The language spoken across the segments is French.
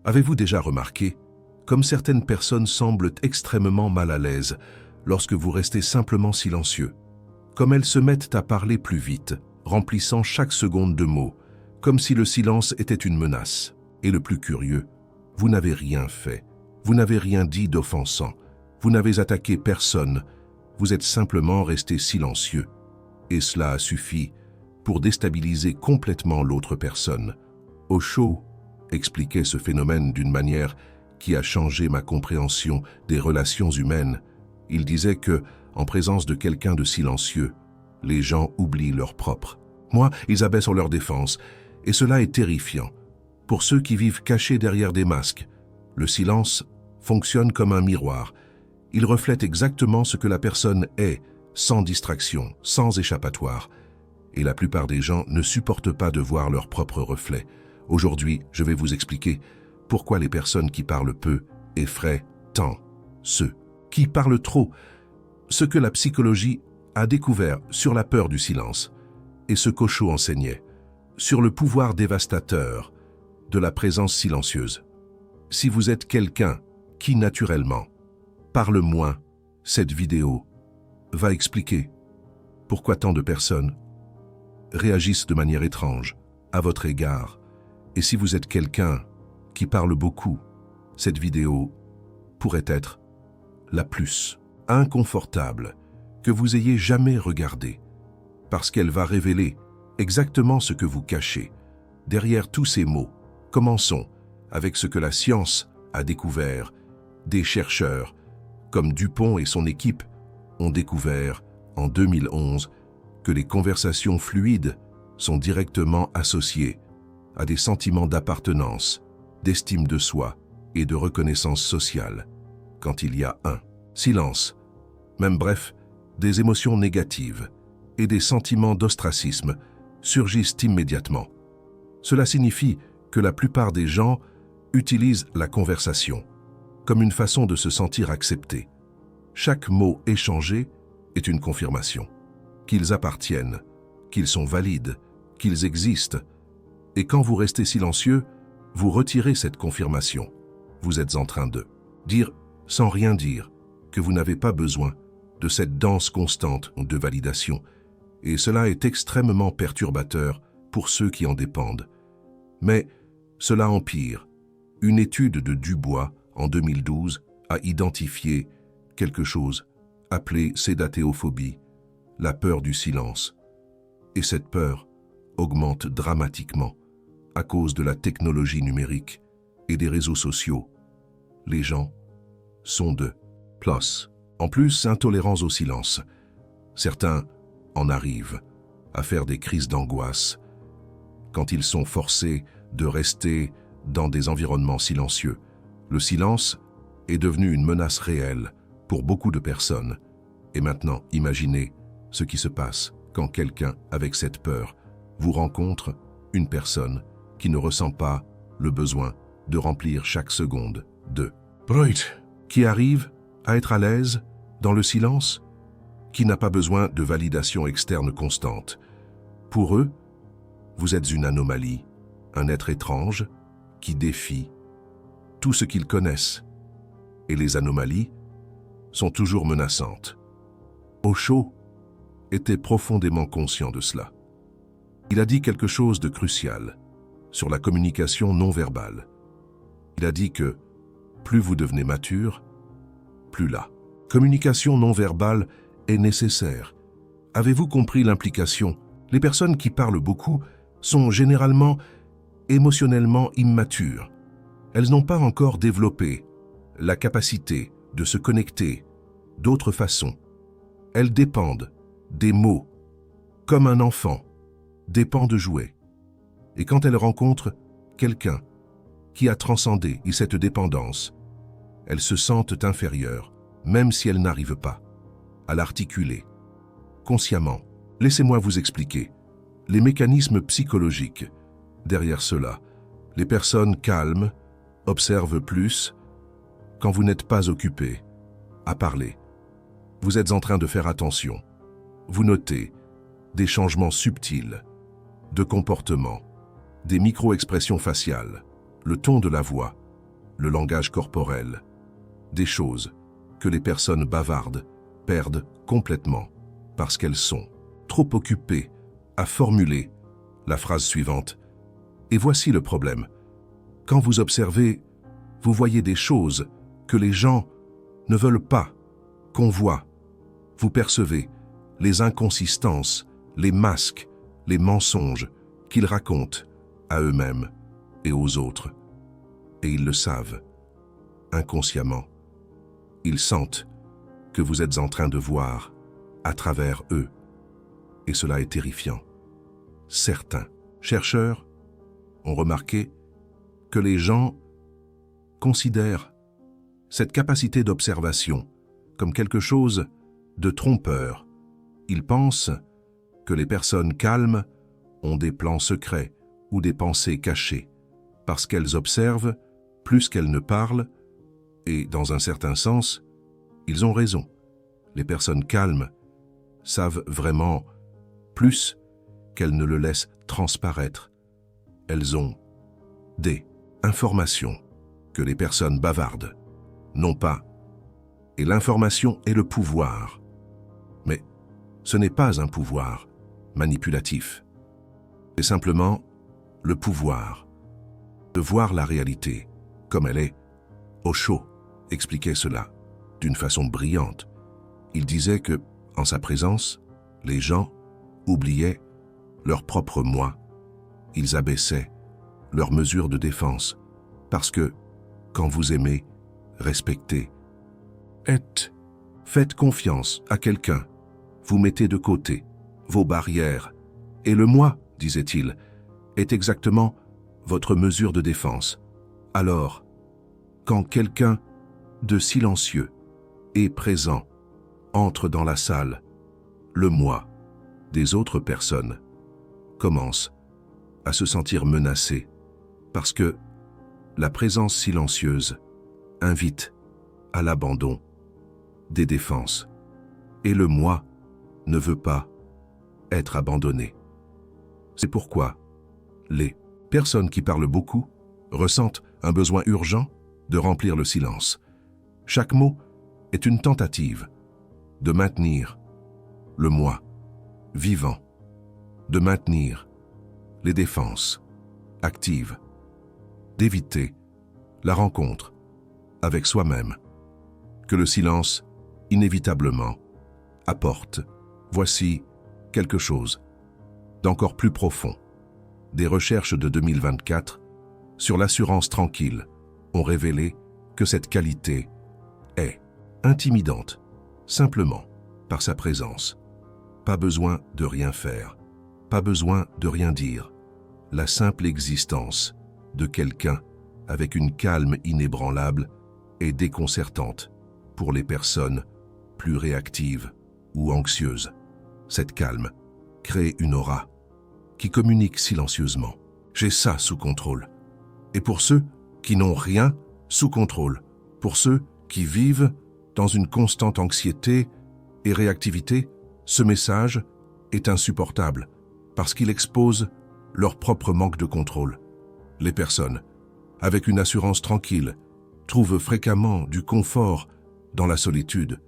Avez-vous déjà remarqué, comme certaines personnes semblent extrêmement mal à l'aise lorsque vous restez simplement silencieux, comme elles se mettent à parler plus vite, remplissant chaque seconde de mots, comme si le silence était une menace. Et le plus curieux, vous n'avez rien fait, vous n'avez rien dit d'offensant, vous n'avez attaqué personne, vous êtes simplement resté silencieux. Et cela a suffi pour déstabiliser complètement l'autre personne. Osho expliquait ce phénomène d'une manière qui a changé ma compréhension des relations humaines. Il disait que, en présence de quelqu'un de silencieux, les gens oublient leur propre. Moi, ils abaissent leur défense, et cela est terrifiant. Pour ceux qui vivent cachés derrière des masques, le silence fonctionne comme un miroir. Il reflète exactement ce que la personne est, sans distraction, sans échappatoire. Et la plupart des gens ne supportent pas de voir leur propre reflet. Aujourd'hui, je vais vous expliquer pourquoi les personnes qui parlent peu effraient tant ceux qui parlent trop. Ce que la psychologie a découvert sur la peur du silence et ce qu'Osho enseignait sur le pouvoir dévastateur de la présence silencieuse. Si vous êtes quelqu'un qui, naturellement, parle moins, cette vidéo va expliquer pourquoi tant de personnes réagissent de manière étrange à votre égard. Et si vous êtes quelqu'un qui parle beaucoup, cette vidéo pourrait être la plus inconfortable que vous ayez jamais regardée, parce qu'elle va révéler exactement ce que vous cachez derrière tous ces mots. Commençons avec ce que la science a découvert. Des chercheurs, comme Dupont et son équipe, ont découvert en 2011 que les conversations fluides sont directement associées à des sentiments d'appartenance, d'estime de soi et de reconnaissance sociale. Quand il y a un silence, même bref, des émotions négatives et des sentiments d'ostracisme surgissent immédiatement. Cela signifie que la plupart des gens utilisent la conversation comme une façon de se sentir acceptés. Chaque mot échangé est une confirmation qu'ils appartiennent, qu'ils sont valides, qu'ils existent. Et quand vous restez silencieux, vous retirez cette confirmation. Vous êtes en train de dire, sans rien dire, que vous n'avez pas besoin de cette danse constante de validation. Et cela est extrêmement perturbateur pour ceux qui en dépendent. Mais cela empire. Une étude de Dubois, en 2012, a identifié quelque chose appelé sédatéophobie, la peur du silence. Et cette peur augmente dramatiquement à cause de la technologie numérique et des réseaux sociaux. Les gens sont de plus en plus intolérants au silence. Certains en arrivent à faire des crises d'angoisse quand ils sont forcés de rester dans des environnements silencieux. Le silence est devenu une menace réelle pour beaucoup de personnes. Et maintenant, imaginez ce qui se passe quand quelqu'un avec cette peur vous rencontre, une personne qui ne ressent pas le besoin de remplir chaque seconde de bruit, qui arrive à être à l'aise dans le silence, qui n'a pas besoin de validation externe constante. Pour eux, vous êtes une anomalie, un être étrange qui défie tout ce qu'ils connaissent. Et les anomalies sont toujours menaçantes. Osho était profondément conscient de cela. Il a dit quelque chose de crucial sur la communication non verbale. Il a dit que plus vous devenez mature, plus la communication non verbale est nécessaire. Avez-vous compris l'implication? Les personnes qui parlent beaucoup sont généralement émotionnellement immatures. Elles n'ont pas encore développé la capacité de se connecter d'autres façons. Elles dépendent des mots, comme un enfant dépend de jouets. Et quand elles rencontrent quelqu'un qui a transcendé cette dépendance, elles se sentent inférieures, même si elles n'arrivent pas à l'articuler consciemment. Laissez-moi vous expliquer les mécanismes psychologiques derrière cela. Les personnes calmes observent plus quand vous n'êtes pas occupé à parler. Vous êtes en train de faire attention. Vous notez des changements subtils de comportement, des micro-expressions faciales, le ton de la voix, le langage corporel, des choses que les personnes bavardes perdent complètement parce qu'elles sont trop occupées à formuler la phrase suivante. Et voici le problème. Quand vous observez, vous voyez des choses que les gens ne veulent pas qu'on voit. Vous percevez les inconsistances, les masques, les mensonges qu'ils racontent à eux-mêmes et aux autres. Et ils le savent, inconsciemment. Ils sentent que vous êtes en train de voir à travers eux. Et cela est terrifiant. Certains chercheurs ont remarqué que les gens considèrent cette capacité d'observation comme quelque chose de trompeur. Ils pensent que les personnes calmes ont des plans secrets ou des pensées cachées, parce qu'elles observent plus qu'elles ne parlent, et dans un certain sens, ils ont raison. Les personnes calmes savent vraiment plus qu'elles ne le laissent transparaître. Elles ont des informations que les personnes bavardes n'ont pas. Et l'information est le pouvoir. Mais ce n'est pas un pouvoir manipulatif. C'est simplement le pouvoir de voir la réalité comme elle est. Osho expliquait cela d'une façon brillante. Il disait que, en sa présence, les gens oubliaient leur propre moi. Ils abaissaient leurs mesures de défense parce que, quand vous aimez, respectez, faites confiance à quelqu'un, vous mettez de côté vos barrières. Et le moi, disait-il, est exactement votre mesure de défense. Alors, quand quelqu'un de silencieux et présent entre dans la salle, le moi des autres personnes commence à se sentir menacé parce que la présence silencieuse invite à l'abandon des défenses et le moi ne veut pas être abandonné. C'est pourquoi les personnes qui parlent beaucoup ressentent un besoin urgent de remplir le silence. Chaque mot est une tentative de maintenir le moi vivant, de maintenir les défenses actives, d'éviter la rencontre avec soi-même, que le silence, inévitablement, apporte. Voici quelque chose d'encore plus profond. Des recherches de 2024 sur l'assurance tranquille ont révélé que cette qualité est intimidante, simplement par sa présence. Pas besoin de rien faire, pas besoin de rien dire. La simple existence de quelqu'un avec une calme inébranlable est déconcertante pour les personnes plus réactives ou anxieuses. Cette calme crée une aura qui communique silencieusement. J'ai ça sous contrôle. Et pour ceux qui n'ont rien sous contrôle, pour ceux qui vivent dans une constante anxiété et réactivité, ce message est insupportable parce qu'il expose leur propre manque de contrôle. Les personnes, avec une assurance tranquille, trouvent fréquemment du confort dans la solitude.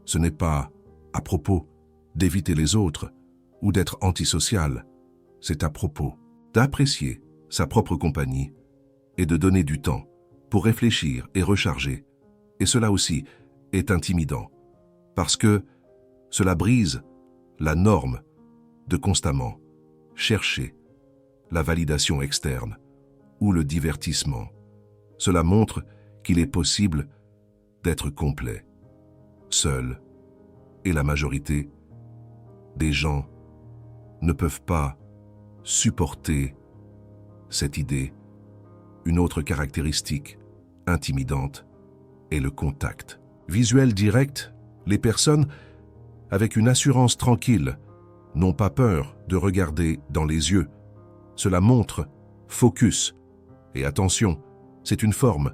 Ce n'est pas à propos d'éviter les autres ou d'être antisocial. C'est à propos d'apprécier sa propre compagnie et de donner du temps pour réfléchir et recharger. Et cela aussi est intimidant parce que cela brise la norme de constamment chercher la validation externe ou le divertissement. Cela montre qu'il est possible d'être complet, seul, et la majorité des gens ne peuvent pas supporter cette idée. Une autre caractéristique intimidante est le contact visuel direct. Les personnes avec une assurance tranquille n'ont pas peur de regarder dans les yeux. Cela montre focus. Et attention, c'est une forme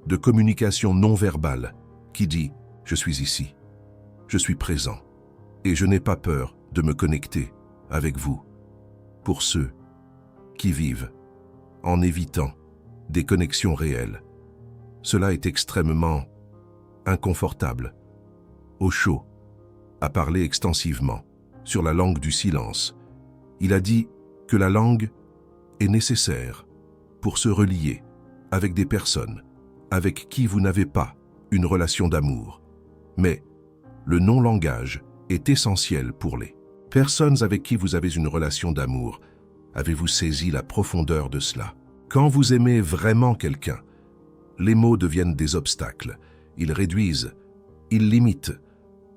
de communication non verbale qui dit « je suis ici, je suis présent et je n'ai pas peur de me connecter avec vous ». Pour ceux qui vivent en évitant des connexions réelles, Cela est extrêmement inconfortable. Osho a parlé extensivement sur la langue du silence. Il a dit que la langue est nécessaire pour se relier avec des personnes avec qui vous n'avez pas une relation d'amour. Mais le non-langage est essentiel pour les personnes avec qui vous avez une relation d'amour. Avez-vous saisi la profondeur de cela? Quand vous aimez vraiment quelqu'un, les mots deviennent des obstacles. Ils réduisent, ils limitent.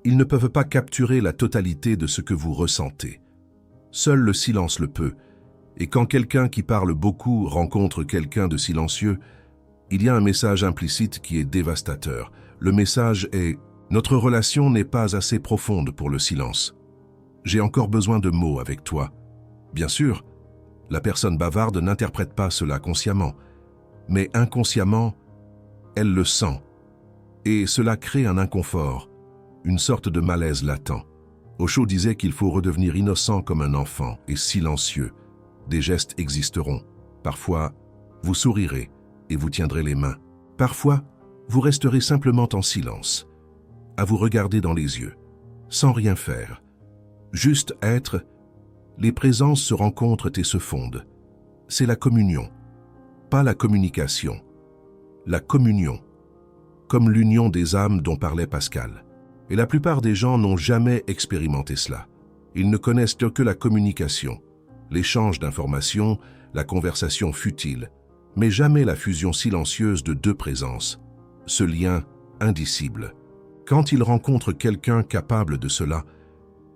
Ils ne peuvent pas capturer la totalité de ce que vous ressentez. Seul le silence le peut. Et quand quelqu'un qui parle beaucoup rencontre quelqu'un de silencieux, il y a un message implicite qui est dévastateur. Le message est « Notre relation n'est pas assez profonde pour le silence. J'ai encore besoin de mots avec toi. » Bien sûr, la personne bavarde n'interprète pas cela consciemment, mais inconsciemment, elle le sent. Et cela crée un inconfort, une sorte de malaise latent. Osho disait qu'il faut redevenir innocent comme un enfant et silencieux. Des gestes existeront. Parfois, vous sourirez et vous tiendrez les mains. Parfois, vous resterez simplement en silence, à vous regarder dans les yeux, sans rien faire. Juste être, les présences se rencontrent et se fondent. C'est la communion, pas la communication. La communion, comme l'union des âmes dont parlait Pascal. Et la plupart des gens n'ont jamais expérimenté cela. Ils ne connaissent que la communication, l'échange d'informations, la conversation futile, mais jamais la fusion silencieuse de deux présences, ce lien indicible. Quand ils rencontrent quelqu'un capable de cela,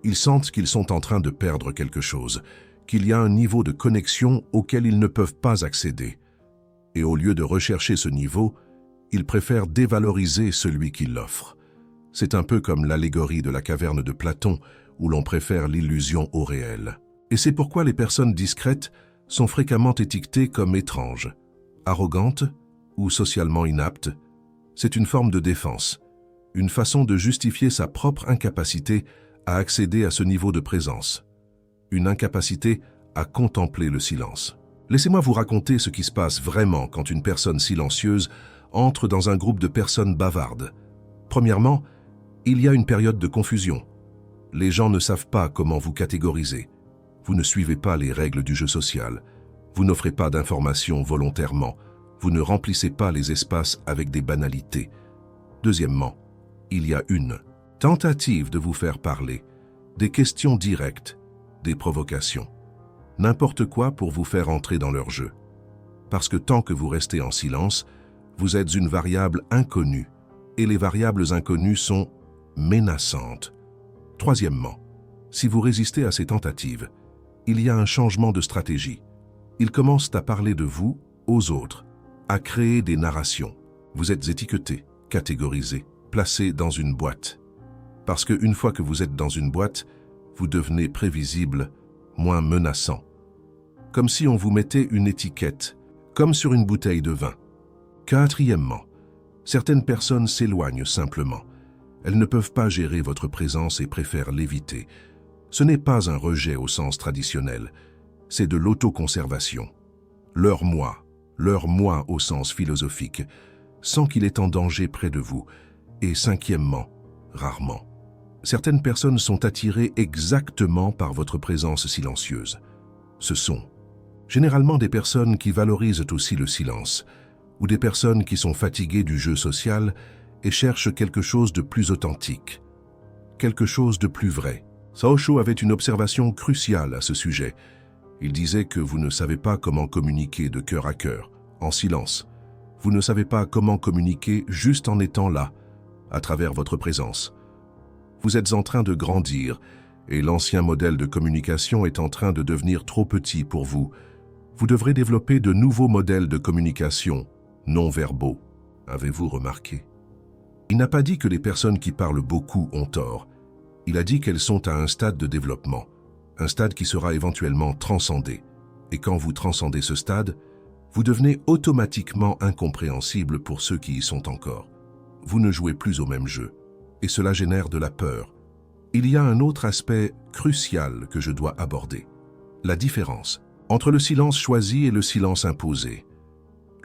ils sentent qu'ils sont en train de perdre quelque chose, qu'il y a un niveau de connexion auquel ils ne peuvent pas accéder. Et au lieu de rechercher ce niveau, ils préfèrent dévaloriser celui qui l'offre. C'est un peu comme l'allégorie de la caverne de Platon, où l'on préfère l'illusion au réel. Et c'est pourquoi les personnes discrètes sont fréquemment étiquetées comme étranges, arrogantes ou socialement inaptes. C'est une forme de défense, une façon de justifier sa propre incapacité à accéder à ce niveau de présence, une incapacité à contempler le silence. Laissez-moi vous raconter ce qui se passe vraiment quand une personne silencieuse entre dans un groupe de personnes bavardes. Premièrement, il y a une période de confusion. Les gens ne savent pas comment vous catégoriser. Vous ne suivez pas les règles du jeu social. Vous n'offrez pas d'informations volontairement. Vous ne remplissez pas les espaces avec des banalités. Deuxièmement, il y a une tentative de vous faire parler, des questions directes, des provocations. N'importe quoi pour vous faire entrer dans leur jeu. Parce que tant que vous restez en silence, vous êtes une variable inconnue, et les variables inconnues sont menaçantes. Troisièmement, si vous résistez à ces tentatives, il y a un changement de stratégie. Ils commencent à parler de vous aux autres, à créer des narrations. Vous êtes étiqueté, catégorisé, placé dans une boîte. Parce qu'une fois que vous êtes dans une boîte, vous devenez prévisible, moins menaçant. Comme si on vous mettait une étiquette, comme sur une bouteille de vin. Quatrièmement, certaines personnes s'éloignent simplement. Elles ne peuvent pas gérer votre présence et préfèrent l'éviter. Ce n'est pas un rejet au sens traditionnel, c'est de l'autoconservation. Leur moi au sens philosophique, sans qu'il est en danger près de vous. Et cinquièmement, rarement. Certaines personnes sont attirées exactement par votre présence silencieuse. Ce sont généralement des personnes qui valorisent aussi le silence, ou des personnes qui sont fatiguées du jeu social et cherchent quelque chose de plus authentique, quelque chose de plus vrai. Osho avait une observation cruciale à ce sujet. Il disait que vous ne savez pas comment communiquer de cœur à cœur, en silence. Vous ne savez pas comment communiquer juste en étant là, à travers votre présence. Vous êtes en train de grandir et l'ancien modèle de communication est en train de devenir trop petit pour vous. Vous devrez développer de nouveaux modèles de communication non-verbaux. Avez-vous remarqué? Il n'a pas dit que les personnes qui parlent beaucoup ont tort. Il a dit qu'elles sont à un stade de développement, un stade qui sera éventuellement transcendé. Et quand vous transcendez ce stade, vous devenez automatiquement incompréhensible pour ceux qui y sont encore. Vous ne jouez plus au même jeu, et cela génère de la peur. Il y a un autre aspect crucial que je dois aborder, la différence entre le silence choisi et le silence imposé.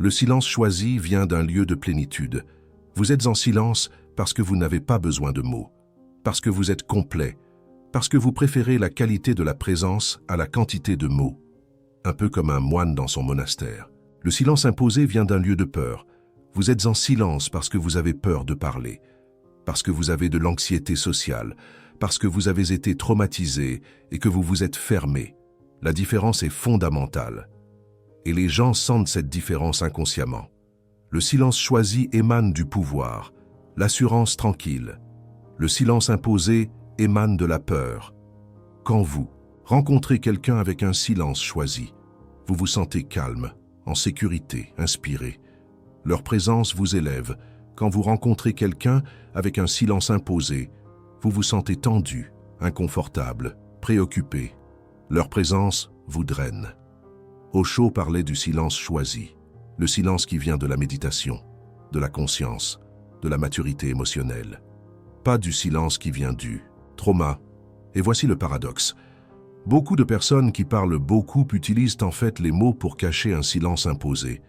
Le silence choisi vient d'un lieu de plénitude. Vous êtes en silence parce que vous n'avez pas besoin de mots, parce que vous êtes complet, parce que vous préférez la qualité de la présence à la quantité de mots. Un peu comme un moine dans son monastère. Le silence imposé vient d'un lieu de peur. Vous êtes en silence parce que vous avez peur de parler, parce que vous avez de l'anxiété sociale, parce que vous avez été traumatisé et que vous vous êtes fermé. La différence est fondamentale. Et les gens sentent cette différence inconsciemment. Le silence choisi émane du pouvoir, l'assurance tranquille. Le silence imposé émane de la peur. Quand vous rencontrez quelqu'un avec un silence choisi, vous vous sentez calme, en sécurité, inspiré. Leur présence vous élève. Quand vous rencontrez quelqu'un avec un silence imposé, vous vous sentez tendu, inconfortable, préoccupé. Leur présence vous draine. Osho parlait du silence choisi, le silence qui vient de la méditation, de la conscience, de la maturité émotionnelle. Pas du silence qui vient du trauma. Et voici le paradoxe. Beaucoup de personnes qui parlent beaucoup utilisent en fait les mots pour cacher un silence imposé.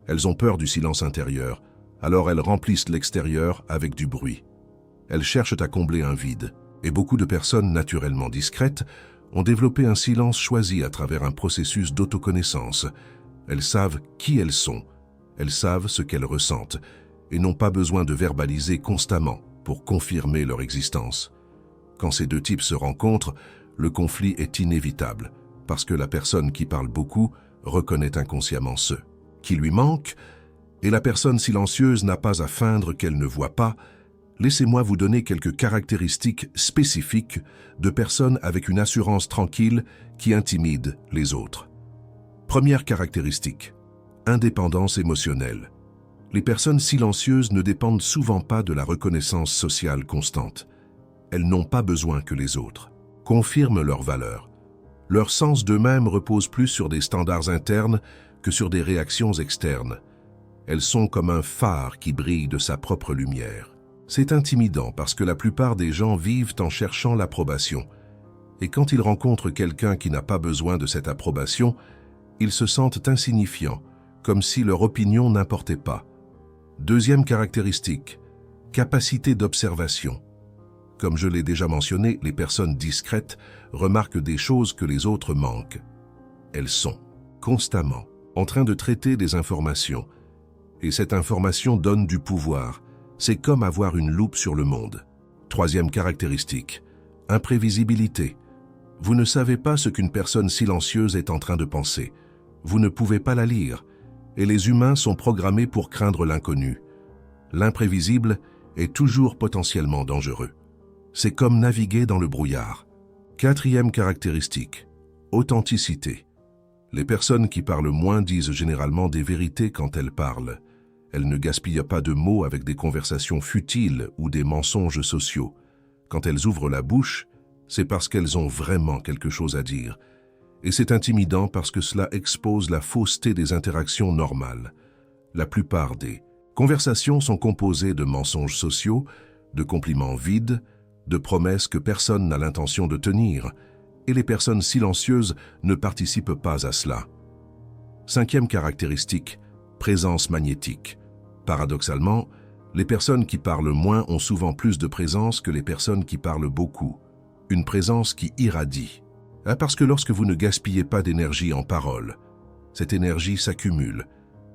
Elles ont peur du silence intérieur, alors elles remplissent l'extérieur avec du bruit. Elles cherchent à combler un vide. Et beaucoup de personnes naturellement discrètes ont développé un silence choisi à travers un processus d'autoconnaissance. Elles savent qui elles sont, elles savent ce qu'elles ressentent, et n'ont pas besoin de verbaliser constamment pour confirmer leur existence. Quand ces deux types se rencontrent, le conflit est inévitable, parce que la personne qui parle beaucoup reconnaît inconsciemment ce qui lui manque, et la personne silencieuse n'a pas à feindre qu'elle ne voit pas. Laissez-moi vous donner quelques caractéristiques spécifiques de personnes avec une assurance tranquille qui intimide les autres. Première caractéristique, indépendance émotionnelle. Les personnes silencieuses ne dépendent souvent pas de la reconnaissance sociale constante. Elles n'ont pas besoin que les autres confirment leurs valeurs. Leur sens d'eux-mêmes repose plus sur des standards internes que sur des réactions externes. Elles sont comme un phare qui brille de sa propre lumière. C'est intimidant parce que la plupart des gens vivent en cherchant l'approbation. Et quand ils rencontrent quelqu'un qui n'a pas besoin de cette approbation, ils se sentent insignifiants, comme si leur opinion n'importait pas. Deuxième caractéristique, capacité d'observation. Comme je l'ai déjà mentionné, les personnes discrètes remarquent des choses que les autres manquent. Elles sont constamment en train de traiter des informations. Et cette information donne du pouvoir. C'est comme avoir une loupe sur le monde. Troisième caractéristique, imprévisibilité. Vous ne savez pas ce qu'une personne silencieuse est en train de penser. Vous ne pouvez pas la lire. Et les humains sont programmés pour craindre l'inconnu. L'imprévisible est toujours potentiellement dangereux. C'est comme naviguer dans le brouillard. Quatrième caractéristique, authenticité. Les personnes qui parlent moins disent généralement des vérités quand elles parlent. Elles ne gaspillent pas de mots avec des conversations futiles ou des mensonges sociaux. Quand elles ouvrent la bouche, c'est parce qu'elles ont vraiment quelque chose à dire. Et c'est intimidant parce que cela expose la fausseté des interactions normales. La plupart des conversations sont composées de mensonges sociaux, de compliments vides, de promesses que personne n'a l'intention de tenir, et les personnes silencieuses ne participent pas à cela. Cinquième caractéristique, présence magnétique. Paradoxalement, les personnes qui parlent moins ont souvent plus de présence que les personnes qui parlent beaucoup. Une présence qui irradie. Parce que lorsque vous ne gaspillez pas d'énergie en parole, cette énergie s'accumule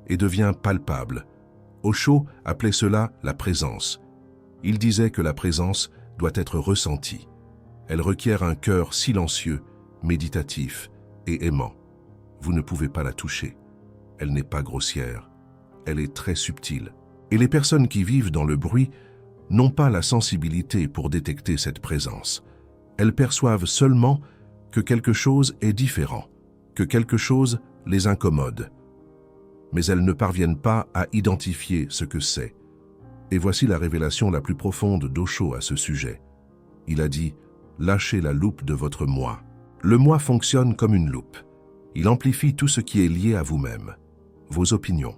et devient palpable. Osho appelait cela la présence. Il disait que la présence doit être ressentie. Elle requiert un cœur silencieux, méditatif et aimant. Vous ne pouvez pas la toucher. Elle n'est pas grossière. Elle est très subtile. Et les personnes qui vivent dans le bruit n'ont pas la sensibilité pour détecter cette présence. Elles perçoivent seulement que quelque chose est différent, que quelque chose les incommode. Mais elles ne parviennent pas à identifier ce que c'est. Et voici la révélation la plus profonde d'Osho à ce sujet. Il a dit « Lâchez la loupe de votre moi ». Le moi fonctionne comme une loupe. Il amplifie tout ce qui est lié à vous-même, vos opinions,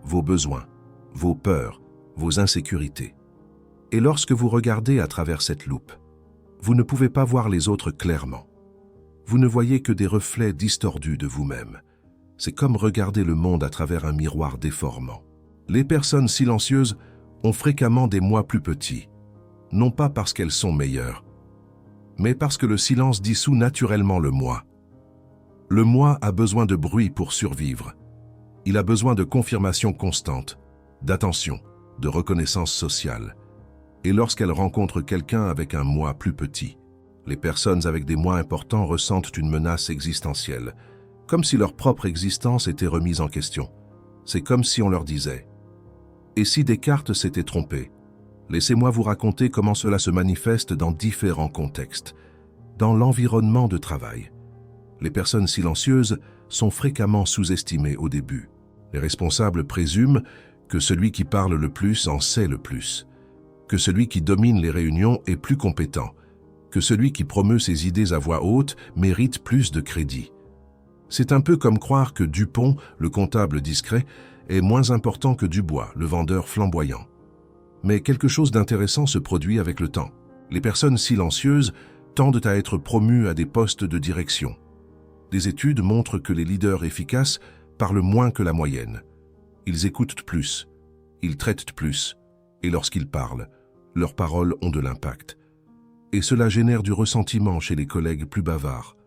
vos besoins, vos peurs, vos insécurités. Et lorsque vous regardez à travers cette loupe, vous ne pouvez pas voir les autres clairement. Vous ne voyez que des reflets distordus de vous-même. C'est comme regarder le monde à travers un miroir déformant. Les personnes silencieuses ont fréquemment des moi plus petits, non pas parce qu'elles sont meilleures, mais parce que le silence dissout naturellement le moi. Le moi a besoin de bruit pour survivre. Il a besoin de confirmation constante, d'attention, de reconnaissance sociale. Et lorsqu'elle rencontre quelqu'un avec un moi plus petit, les personnes avec des moi importants ressentent une menace existentielle, comme si leur propre existence était remise en question. C'est comme si on leur disait « Et si Descartes s'était trompé ?» Laissez-moi vous raconter comment cela se manifeste dans différents contextes. Dans l'environnement de travail, les personnes silencieuses sont fréquemment sous-estimées au début. Les responsables présument que celui qui parle le plus en sait le plus, que celui qui domine les réunions est plus compétent, que celui qui promeut ses idées à voix haute mérite plus de crédit. C'est un peu comme croire que Dupont, le comptable discret, est moins important que Dubois, le vendeur flamboyant. Mais quelque chose d'intéressant se produit avec le temps. Les personnes silencieuses tendent à être promues à des postes de direction. Des études montrent que les leaders efficaces parlent moins que la moyenne. Ils écoutent plus, ils traitent plus, et lorsqu'ils parlent, leurs paroles ont de l'impact. Et cela génère du ressentiment chez les collègues plus bavards.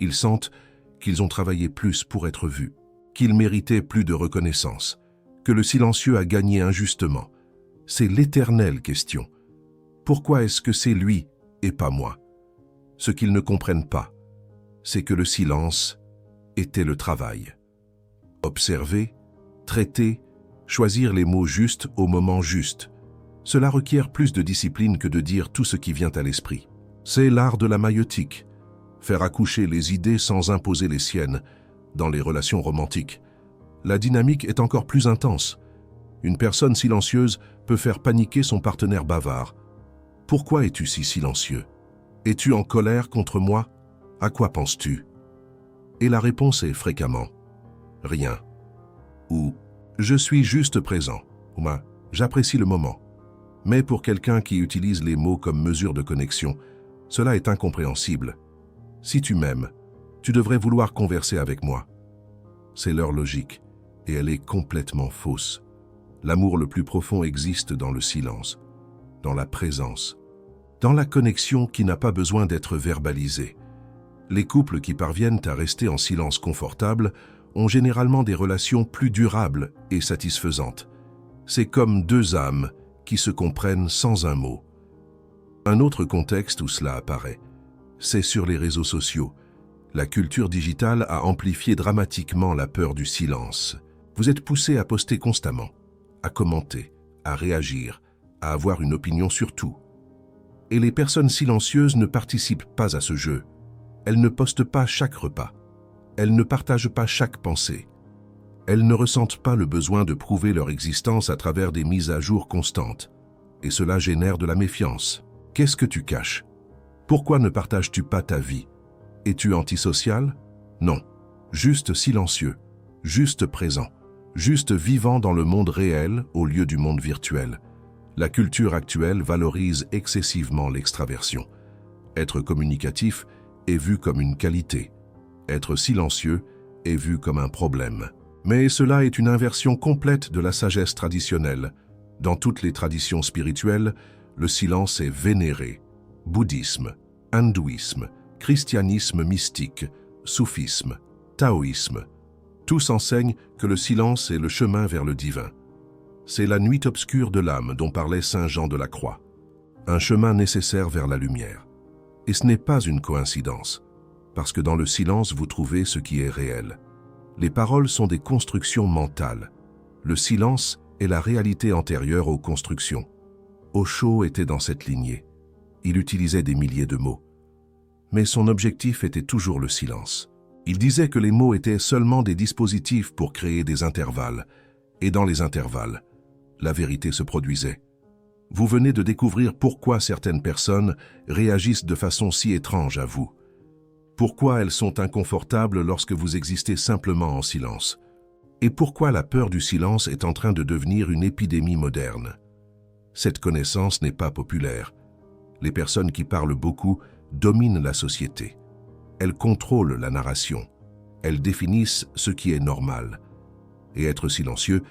Ils sentent qu'ils ont travaillé plus pour être vus, qu'ils méritaient plus de reconnaissance, que le silencieux a gagné injustement. C'est l'éternelle question. Pourquoi est-ce que c'est lui et pas moi? Ce qu'ils ne comprennent pas, c'est que le silence était le travail. Observer, traiter, choisir les mots justes au moment juste. Cela requiert plus de discipline que de dire tout ce qui vient à l'esprit. C'est l'art de la maïeutique, faire accoucher les idées sans imposer les siennes. Dans les relations romantiques, la dynamique est encore plus intense. Une personne silencieuse peut faire paniquer son partenaire bavard. « Pourquoi es-tu si silencieux? Es-tu en colère contre moi? À quoi penses-tu » Et la réponse est fréquemment « Rien » ou « Je suis juste présent » ou « J'apprécie le moment ». Mais pour quelqu'un qui utilise les mots comme mesure de connexion, cela est incompréhensible. Si tu m'aimes, tu devrais vouloir converser avec moi. C'est leur logique, et elle est complètement fausse. L'amour le plus profond existe dans le silence, dans la présence, dans la connexion qui n'a pas besoin d'être verbalisée. Les couples qui parviennent à rester en silence confortable ont généralement des relations plus durables et satisfaisantes. C'est comme deux âmes qui se comprennent sans un mot. Un autre contexte où cela apparaît, c'est sur les réseaux sociaux. La culture digitale a amplifié dramatiquement la peur du silence. Vous êtes poussé à poster constamment, à commenter, à réagir, à avoir une opinion sur tout. Et les personnes silencieuses ne participent pas à ce jeu. Elles ne postent pas chaque repas. Elles ne partagent pas chaque pensée. Elles ne ressentent pas le besoin de prouver leur existence à travers des mises à jour constantes. Et cela génère de la méfiance. Qu'est-ce que tu caches? Pourquoi ne partages-tu pas ta vie? Es-tu antisocial? Non. Juste silencieux, juste présent, juste vivant dans le monde réel au lieu du monde virtuel. La culture actuelle valorise excessivement l'extraversion. Être communicatif est vu comme une qualité. Être silencieux est vu comme un problème. Mais cela est une inversion complète de la sagesse traditionnelle. Dans toutes les traditions spirituelles, le silence est vénéré. Bouddhisme, hindouisme, christianisme mystique, soufisme, taoïsme. Tous enseignent que le silence est le chemin vers le divin. C'est la nuit obscure de l'âme dont parlait saint Jean de la Croix. Un chemin nécessaire vers la lumière. Et ce n'est pas une coïncidence, parce que dans le silence vous trouvez ce qui est réel. Les paroles sont des constructions mentales. Le silence est la réalité antérieure aux constructions. Osho était dans cette lignée. Il utilisait des milliers de mots. Mais son objectif était toujours le silence. Il disait que les mots étaient seulement des dispositifs pour créer des intervalles. Et dans les intervalles, la vérité se produisait. Vous venez de découvrir pourquoi certaines personnes réagissent de façon si étrange à vous. Pourquoi elles sont inconfortables lorsque vous existez simplement en silence. Et pourquoi la peur du silence est en train de devenir une épidémie moderne. Cette connaissance n'est pas populaire. Les personnes qui parlent beaucoup dominent la société. Elles contrôlent la narration. elles définissent ce qui est normal. Et être silencieux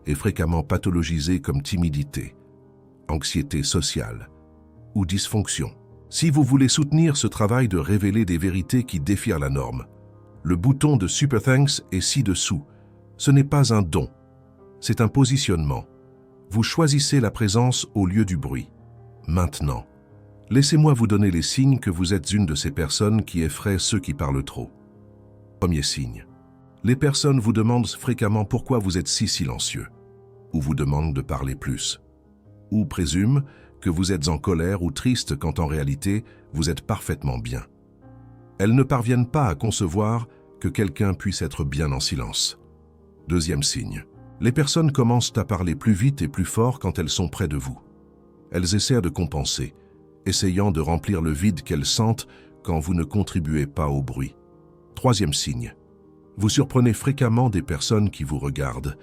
est fréquemment pathologisé comme timidité, anxiété sociale ou dysfonction. Si vous voulez soutenir ce travail de révéler des vérités qui défient la norme, le bouton de Super Thanks est ci-dessous. Ce n'est pas un don, c'est un positionnement. Vous choisissez la présence au lieu du bruit. Maintenant, laissez-moi vous donner les signes que vous êtes une de ces personnes qui effraient ceux qui parlent trop. Premier signe. Les personnes vous demandent fréquemment pourquoi vous êtes si silencieux, ou vous demandent de parler plus, ou présument que vous êtes en colère ou triste quand en réalité, vous êtes parfaitement bien. Elles ne parviennent pas à concevoir que quelqu'un puisse être bien en silence. Deuxième signe. Les personnes commencent à parler plus vite et plus fort quand elles sont près de vous. Elles essaient de compenser, essayant de remplir le vide qu'elles sentent quand vous ne contribuez pas au bruit. Troisième signe. Vous surprenez fréquemment des personnes qui vous regardent,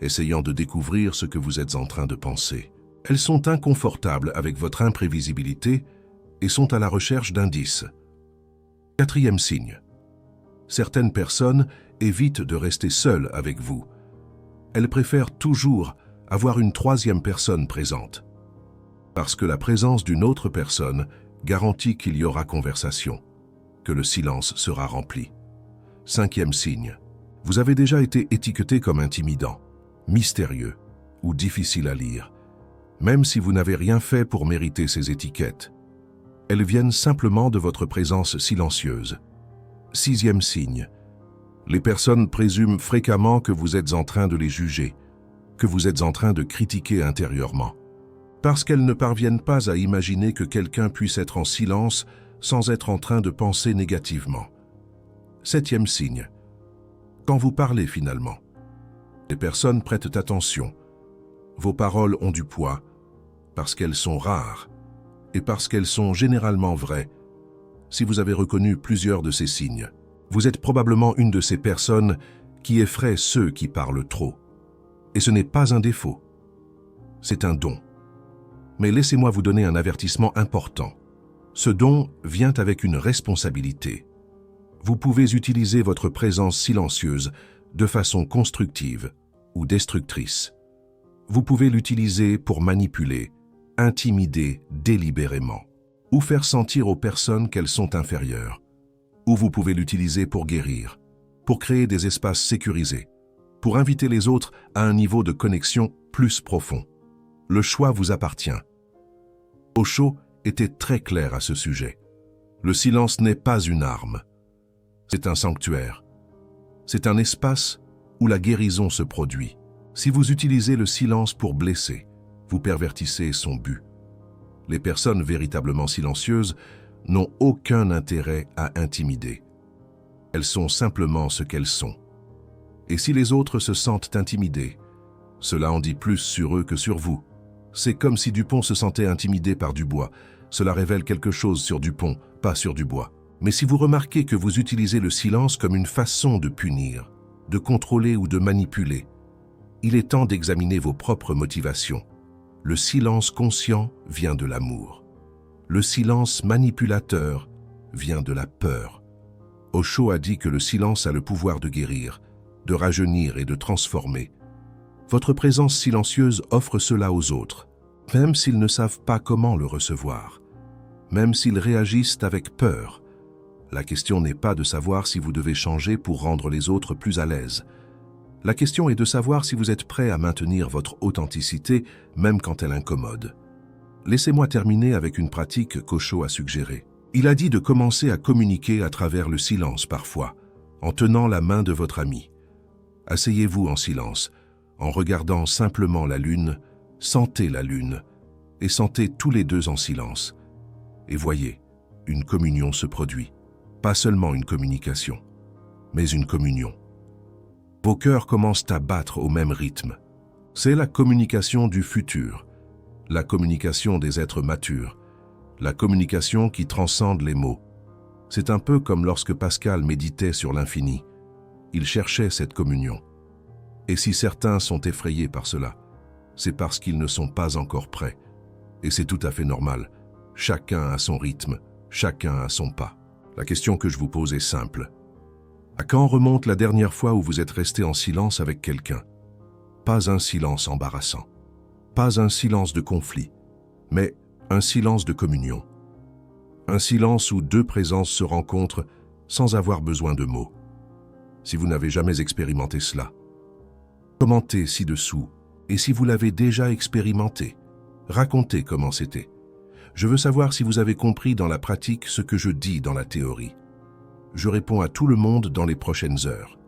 essayant de découvrir ce que vous êtes en train de penser. Elles sont inconfortables avec votre imprévisibilité et sont à la recherche d'indices. Quatrième signe. Certaines personnes évitent de rester seules avec vous. Elles préfèrent toujours avoir une troisième personne présente. Parce que la présence d'une autre personne garantit qu'il y aura conversation, que le silence sera rempli. Cinquième signe. Vous avez déjà été étiqueté comme intimidant, mystérieux ou difficile à lire. Même si vous n'avez rien fait pour mériter ces étiquettes. Elles viennent simplement de votre présence silencieuse. Sixième signe. Les personnes présument fréquemment que vous êtes en train de les juger, que vous êtes en train de critiquer intérieurement. Parce qu'elles ne parviennent pas à imaginer que quelqu'un puisse être en silence sans être en train de penser négativement. Septième signe. Quand vous parlez finalement, les personnes prêtent attention. Vos paroles ont du poids, parce qu'elles sont rares et parce qu'elles sont généralement vraies. Si vous avez reconnu plusieurs de ces signes, vous êtes probablement une de ces personnes qui effraient ceux qui parlent trop. Et ce n'est pas un défaut, c'est un don. Mais laissez-moi vous donner un avertissement important. Ce don vient avec une responsabilité. Vous pouvez utiliser votre présence silencieuse de façon constructive ou destructrice. Vous pouvez l'utiliser pour manipuler, intimider délibérément, ou faire sentir aux personnes qu'elles sont inférieures. Ou vous pouvez l'utiliser pour guérir, pour créer des espaces sécurisés, pour inviter les autres à un niveau de connexion plus profond. Le choix vous appartient. Osho était très clair à ce sujet. Le silence n'est pas une arme. C'est un sanctuaire. C'est un espace où la guérison se produit. Si vous utilisez le silence pour blesser, vous pervertissez son but. Les personnes véritablement silencieuses n'ont aucun intérêt à intimider. Elles sont simplement ce qu'elles sont. Et si les autres se sentent intimidés, cela en dit plus sur eux que sur vous. C'est comme si Dupont se sentait intimidé par Dubois. Cela révèle quelque chose sur Dupont, pas sur Dubois. Mais si vous remarquez que vous utilisez le silence comme une façon de punir, de contrôler ou de manipuler, il est temps d'examiner vos propres motivations. Le silence conscient vient de l'amour. Le silence manipulateur vient de la peur. Osho a dit que le silence a le pouvoir de guérir, de rajeunir et de transformer. Votre présence silencieuse offre cela aux autres, même s'ils ne savent pas comment le recevoir, même s'ils réagissent avec peur. La question n'est pas de savoir si vous devez changer pour rendre les autres plus à l'aise. La question est de savoir si vous êtes prêt à maintenir votre authenticité, même quand elle incommode. Laissez-moi terminer avec une pratique qu'Osho a suggérée. Il a dit de commencer à communiquer à travers le silence parfois, en tenant la main de votre ami. Asseyez-vous en silence, en regardant simplement la lune, sentez la lune, et sentez tous les deux en silence. Et voyez, une communion se produit. Pas seulement une communication, mais une communion. Vos cœurs commencent à battre au même rythme. C'est la communication du futur, la communication des êtres matures, la communication qui transcende les mots. C'est un peu comme lorsque Pascal méditait sur l'infini. Il cherchait cette communion. Et si certains sont effrayés par cela, c'est parce qu'ils ne sont pas encore prêts. Et c'est tout à fait normal. Chacun a son rythme, chacun a son pas. La question que je vous pose est simple. À quand remonte la dernière fois où vous êtes resté en silence avec quelqu'un? Pas un silence embarrassant, pas un silence de conflit, mais un silence de communion. Un silence où deux présences se rencontrent sans avoir besoin de mots. Si vous n'avez jamais expérimenté cela, commentez ci-dessous, et si vous l'avez déjà expérimenté, racontez comment c'était. Je veux savoir si vous avez compris dans la pratique ce que je dis dans la théorie. Je réponds à tout le monde dans les prochaines heures.